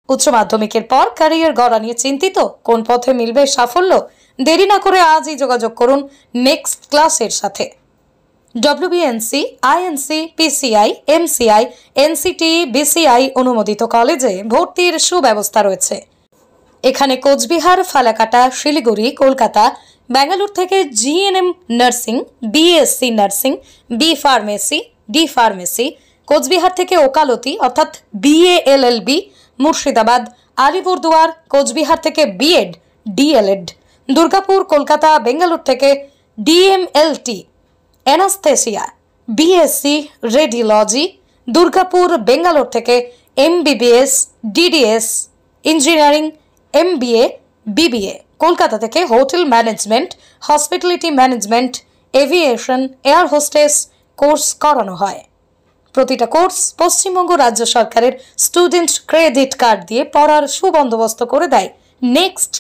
উচ্চ মাধ্যমিকের পর ক্যারিয়ার গড়া নিয়ে চিন্তিত? কোন পথে মিলবে সাফল্য? দেরি না করে আজই যোগাযোগ করুন নেক্সট ক্লাসের সাথে। WBNC, INC, PCI, MCI, NCT, BCI অনুমোদিত কলেজে ভর্তির সুব্যবস্থা রয়েছে। এখানে কোচবিহার, ফালাকাটা, শিলিগুড়ি, কলকাতা, বেঙ্গালুরু থেকে GNM nursing, BSc nursing, B pharmacy, D pharmacy, Cooch Behar থেকে ওকালতি অর্থাৎ বিএএলএলবি, মুর্শিদাবাদ, আলিপুরদুয়ার, কোচবিহার থেকে বিএড, ডিএলএড, দুর্গাপুর, কলকাতা, বেঙ্গালুরু থেকে DMLT, anaesthesia, BSc radiology, Durgapur, Bengaluru থেকে MBBS, DDS, engineering, MBA, BBA, Kolkata থেকে hotel management, hospitality management, aviation, air hostess course করানো হয়। প্রতিটা কোর্স পশ্চিমবঙ্গ রাজ্য সরকারের স্টুডেন্ট ক্রেডিট কার্ড দিয়ে পড়ার সুবন্দোবস্ত করে দেয় নেক্সট।